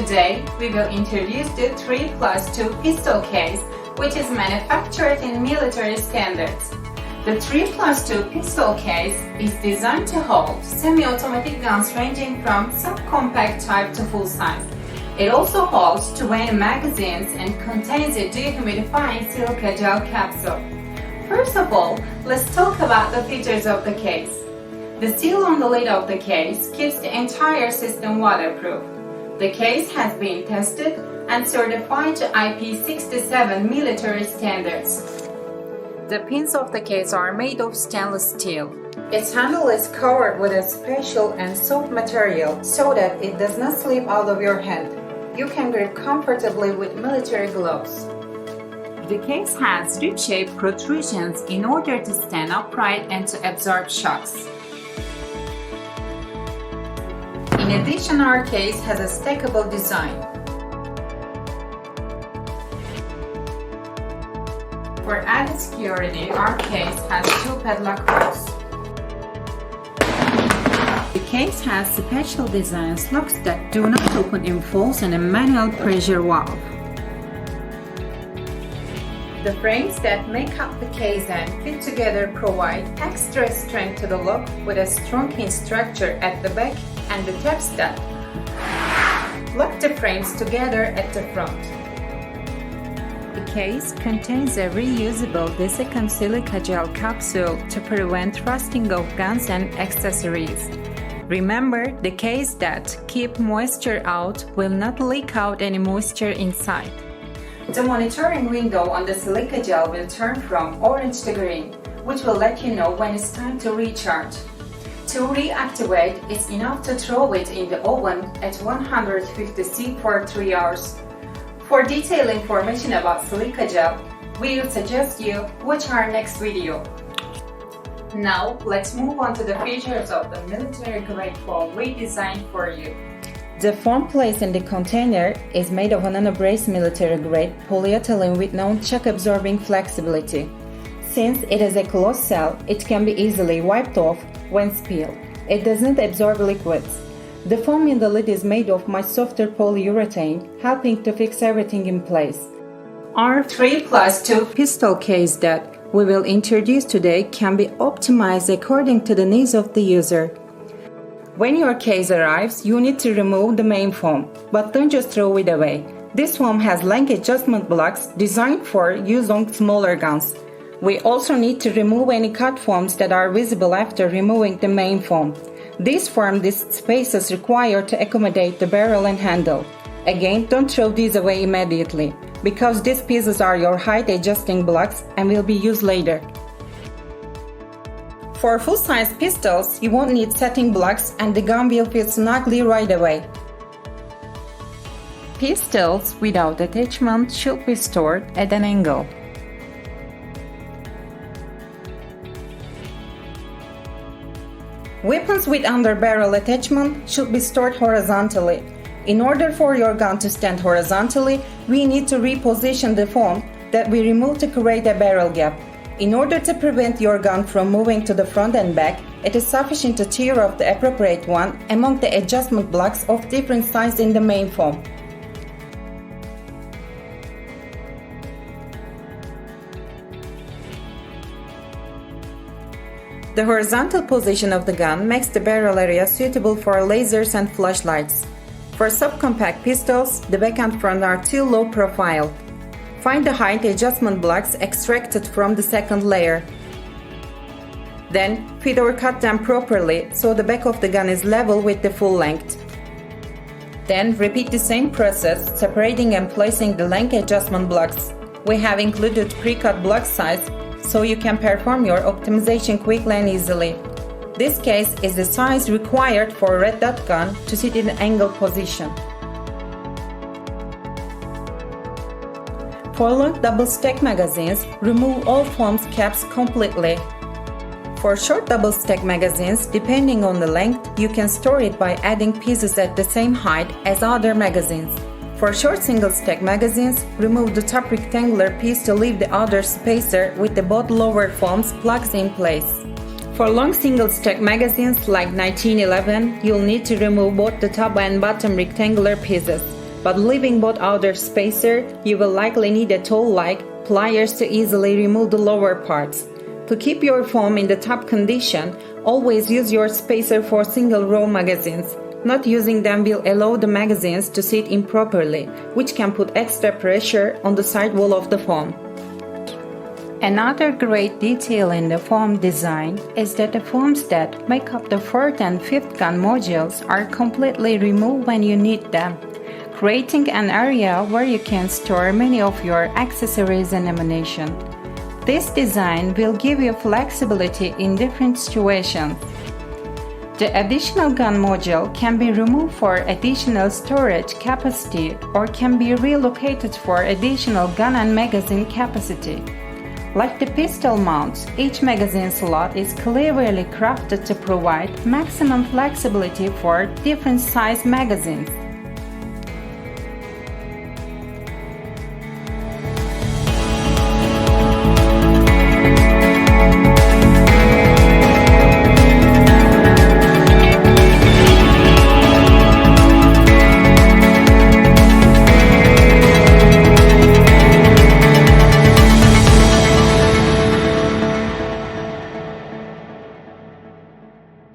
Today, we will introduce the 3+2 pistol case, which is manufactured in military standards. The 3+2 pistol case is designed to hold semi-automatic guns ranging from subcompact type to full size. It also holds 20 magazines and contains a dehumidifying silica gel capsule. First of all, let's talk about the features of the case. The seal on the lid of the case keeps the entire system waterproof. The case has been tested and certified to IP67 military standards. The pins of the case are made of stainless steel. Its handle is covered with a special and soft material so that it does not slip out of your hand. You can grip comfortably with military gloves. The case has rib-shaped protrusions in order to stand upright and to absorb shocks. In addition, our case has a stackable design. For added security, our case has 2 padlock holes. The case has special design locks that do not open in falls and a manual pressure valve. The frames that make up the case and fit together provide extra strength to the lock with a strong hinge structure at the back and the tabs that lock the frames together at the front. The case contains a reusable desiccant silica gel capsule to prevent rusting of guns and accessories. Remember, the case that keeps moisture out will not leak out any moisture inside. The monitoring window on the silica gel will turn from orange to green, which will let you know when it's time to recharge. To reactivate, it's enough to throw it in the oven at 150°C for 3 hours. For detailed information about silica gel, we would suggest you watch our next video. Now, let's move on to the features of the military-grade foam we designed for you. The foam placed in the container is made of an unabrasive military-grade polyethylene with known shock-absorbing flexibility. Since it is a closed cell, it can be easily wiped off when spilled. It does not absorb liquids. The foam in the lid is made of much softer polyurethane, helping to fix everything in place. Our 3+2 pistol case that we will introduce today can be optimized according to the needs of the user. When your case arrives, you need to remove the main foam, but don't just throw it away. This foam has length adjustment blocks designed for use on smaller guns. We also need to remove any cut foams that are visible after removing the main foam. These form these spaces required to accommodate the barrel and handle. Again, don't throw these away immediately, because these pieces are your height adjusting blocks and will be used later. For full-size pistols, you won't need setting blocks and the gun will fit snugly right away. Pistols without attachment should be stored at an angle. Weapons with underbarrel attachment should be stored horizontally. In order for your gun to stand horizontally, we need to reposition the foam that we removed to create a barrel gap. In order to prevent your gun from moving to the front and back, it is sufficient to tear off the appropriate one among the adjustment blocks of different size in the main foam. The horizontal position of the gun makes the barrel area suitable for lasers and flashlights. For subcompact pistols, the back and front are too low profile. Find the height adjustment blocks extracted from the second layer. Then, fit or cut them properly so the back of the gun is level with the full length. Then, repeat the same process, separating and placing the length adjustment blocks. We have included pre-cut block size so you can perform your optimization quickly and easily. This case is the size required for a red dot gun to sit in an angle position. For long double-stack magazines, remove all foam caps completely. For short double-stack magazines, depending on the length, you can store it by adding pieces at the same height as other magazines. For short single-stack magazines, remove the top rectangular piece to leave the outer spacer with the both lower foams plugs in place. For long single-stack magazines like 1911, you'll need to remove both the top and bottom rectangular pieces. but leaving both outer spacer, you will likely need a tool like pliers to easily remove the lower parts. To keep your foam in the top condition, always use your spacer for single row magazines. Not using them will allow the magazines to sit improperly, which can put extra pressure on the side wall of the foam. Another great detail in the foam design is that the foams that make up the 4th and 5th gun modules are completely removed when you need them, creating an area where you can store many of your accessories and ammunition. This design will give you flexibility in different situations. The additional gun module can be removed for additional storage capacity or can be relocated for additional gun and magazine capacity. Like the pistol mounts, each magazine slot is cleverly crafted to provide maximum flexibility for different size magazines.